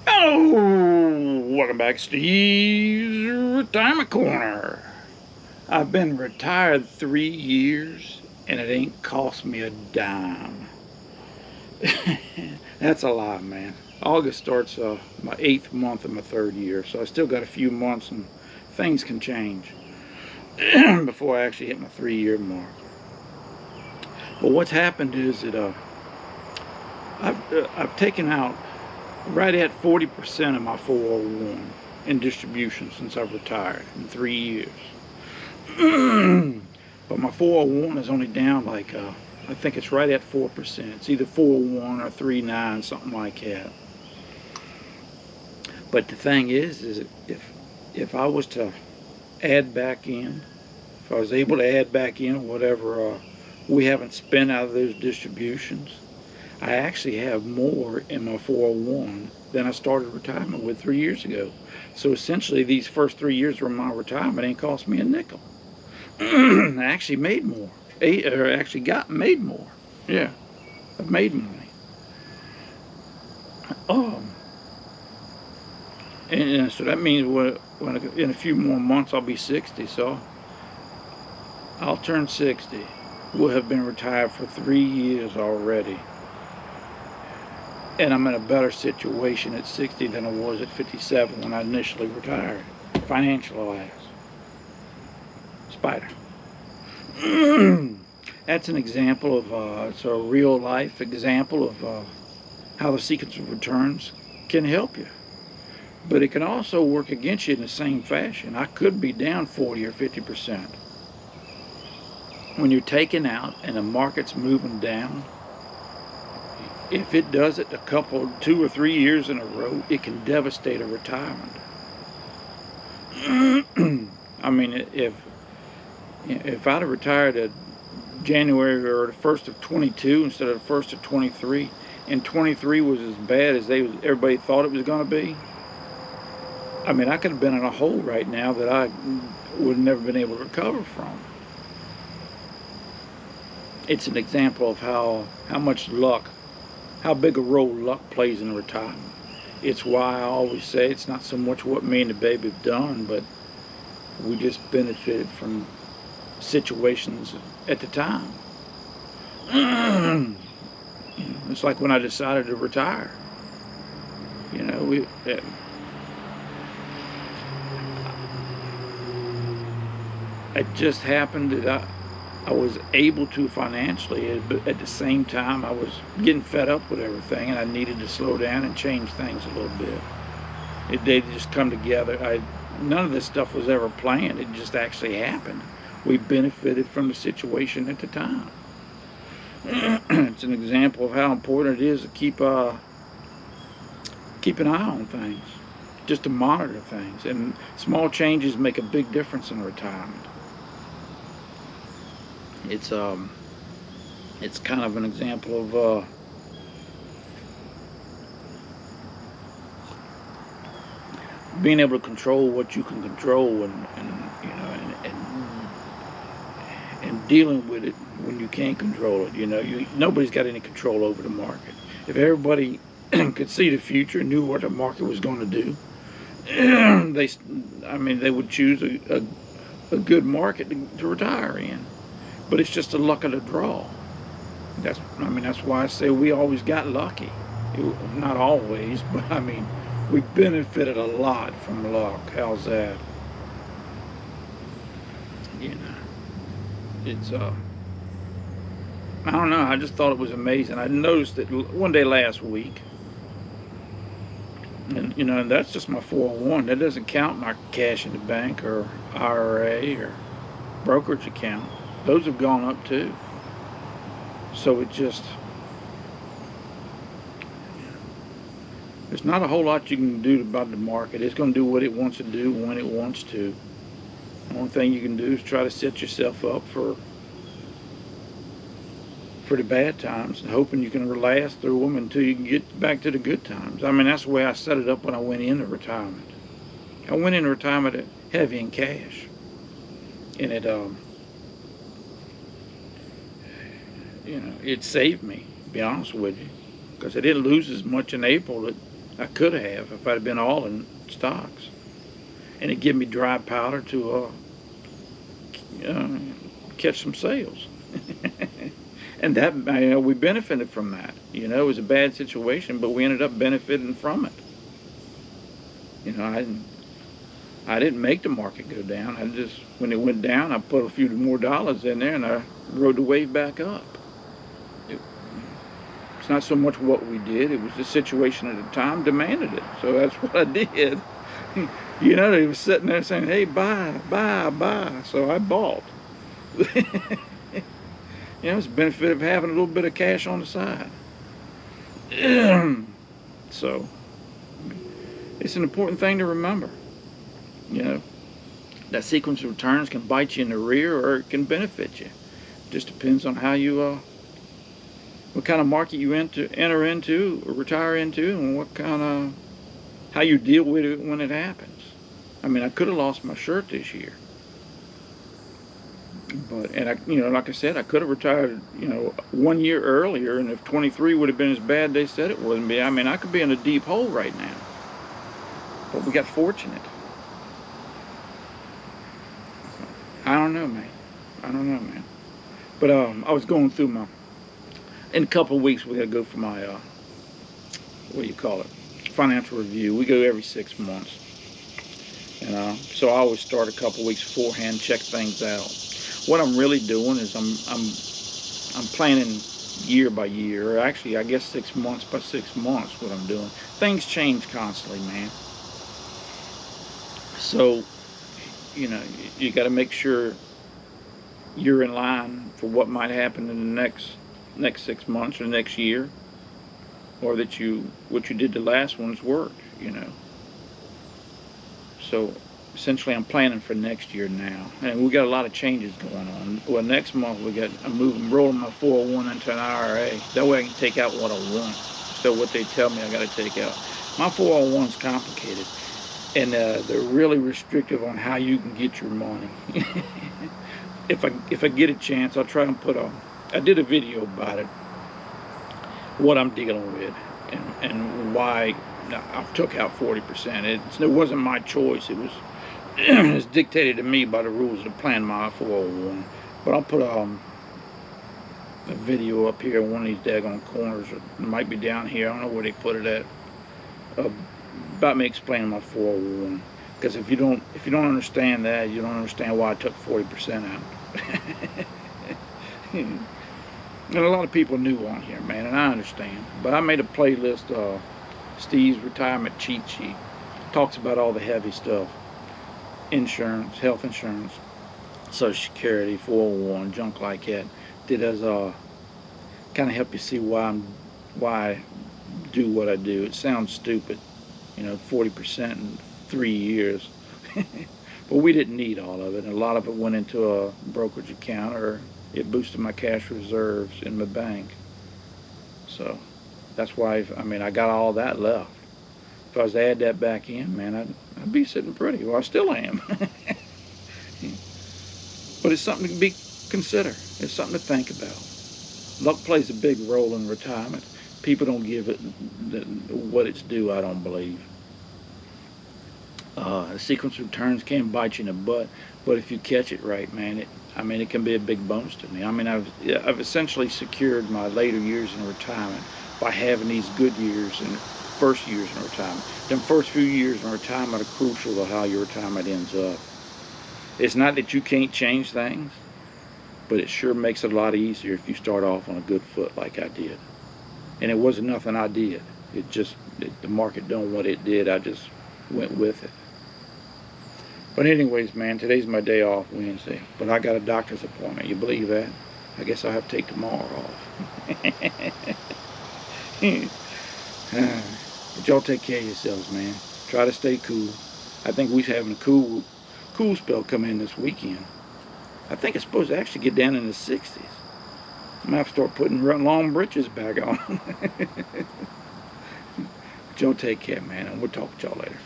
Oh, welcome back, Steve's Retirement Corner. I've been retired 3 years and it ain't cost me a dime. That's a lie, man. August starts my 8th month of my 3rd year, so I still got a few months and things can change before I actually hit my 3 year mark. But what's happened is that I've taken out right at 40% of my 401 in distribution since I've retired in 3 years. But my 401 is only down like I think it's right at 4%. It's either 401 or 39, something like that. But the thing is if I was to add back in, if I was able to add back in whatever we haven't spent out of those distributions, I actually have more in my 401 than I started retirement with 3 years ago. So essentially, these first 3 years of my retirement ain't cost me a nickel. I actually made more. Or actually made more. Yeah, I've made money. And so that means when in a few more months I'll be 60. So I'll turn 60. We'll have been retired for 3 years already. And I'm in a better situation at 60 than I was at 57 when I initially retired, financial-wise. Spider. That's an example of, it's a real-life example of how the sequence of returns can help you. But it can also work against you in the same fashion. I could be down 40 or 50%. When you're taking out and the market's moving down, if it does it 2 or 3 years in a row, it can devastate a retirement. I mean, if I'd have retired at January or the 1st of 22 instead of the 1st of 23, and 23 was as bad as everybody thought it was going to be, I mean, I could have been in a hole right now that I would have never been able to recover from. It's an example of how much luck, how big a role luck plays in retirement. It's why I always say it's not so much what me and the baby have done, but we just benefited from situations at the time. It's like when I decided to retire. You know, it just happened that I was able to financially, but at the same time I was getting fed up with everything and I needed to slow down and change things a little bit. They just come together. None of this stuff was ever planned. It just actually happened. We benefited from the situation at the time. It's an example of how important it is to keep an eye on things, just to monitor things. And small changes make a big difference in retirement. It's kind of an example of being able to control what you can control, and you know, and dealing with it when you can't control it. You know, nobody's got any control over the market. If everybody could see the future and knew what the market was going to do, they would choose a good market to retire in. But it's just the luck of the draw. That's why I say we always got lucky. Not always, but I mean, we benefited a lot from luck. How's that? You know, it's I don't know. I just thought it was amazing. I noticed that one day last week, and and that's just my 401. That doesn't count my cash in the bank or IRA or brokerage account. Those have gone up too. So there's not a whole lot you can do about the market. It's going to do what it wants to do when it wants to. The only thing you can do is try to set yourself up for the bad times, and hoping you can last through them until you can get back to the good times. I mean, that's the way I set it up when I went into retirement. I went into retirement heavy in cash, and it saved me, to be honest with you, because I didn't lose as much in April I could have if I'd been all in stocks, and it gave me dry powder to uh, catch some sales. And that, we benefited from that. It was a bad situation, but we ended up benefiting from it. I didn't make the market go down. I just, when it went down, I put a few more dollars in there and I rode the wave back up. It's not so much what we did, it was the situation at the time demanded it. So that's what I did. They were sitting there saying, hey, buy, buy, buy. So I bought. It's the benefit of having a little bit of cash on the side. So it's an important thing to remember. That sequence of returns can bite you in the rear or it can benefit you. It just depends on how you what kind of market you enter into or retire into, and what kind of how you deal with it when it happens. I could have lost my shirt this year, but like I said, I could have retired 1 year earlier, and if 23 would have been as bad they said it wouldn't be, I could be in a deep hole right now. But we got fortunate. I don't know, man. But I was going through in a couple of weeks we gotta go for my financial review. We go every 6 months. And so I always start a couple of weeks beforehand, check things out. What I'm really doing is I'm planning year by year, or actually I guess 6 months by 6 months what I'm doing. Things change constantly, man. So you got to make sure you're in line for what might happen in the next 6 months or next year, or that what you did the last one's worked. So essentially I'm planning for next year now, and we got a lot of changes going on. Well, next month I'm rolling my 401 into an IRA. That way I can take out what I want instead of what they tell me I got to take out. My 401's complicated, and they're really restrictive on how you can get your money. If I get a chance, I'll try and I did a video about it, what I'm dealing with, and why I took out 40%. It wasn't my choice. It was it's dictated to me by the rules of the plan, my 401. But I'll put a video up here in one of these daggone corners. It might be down here. I don't know where they put it at. About me explaining my 401. Because if you don't understand that, you don't understand why I took 40% out. And a lot of people new on here, man, and I understand. But I made a playlist, Steve's Retirement Cheat Sheet. Talks about all the heavy stuff. Insurance, health insurance, Social Security, 401, junk like that. Did as kind of help you see why I do what I do. It sounds stupid, 40% in 3 years. But we didn't need all of it. And a lot of it went into a brokerage account, or it boosted my cash reserves in my bank. So that's why I got all that left. If I was to add that back in, man, I'd be sitting pretty. Well, I still am. But it's something to consider. It's something to think about. Luck plays a big role in retirement. People don't give it what it's due, I don't believe. The sequence of returns can bite you in the butt, but if you catch it right, man, it can be a big bonus to me. I've essentially secured my later years in retirement by having these good years and first years in retirement. Them first few years in retirement are crucial to how your retirement ends up. It's not that you can't change things, but it sure makes it a lot easier if you start off on a good foot like I did. And it wasn't nothing I did. The market done what it did. I just went with it. But anyways, man, today's my day off, Wednesday. But I got a doctor's appointment. You believe that? I guess I'll have to take tomorrow off. But y'all take care of yourselves, man. Try to stay cool. I think we're having a cool spell come in this weekend. I think it's supposed to actually get down in the 60s. I'm gonna have to start putting long britches back on. But y'all take care, man, and we'll talk to y'all later.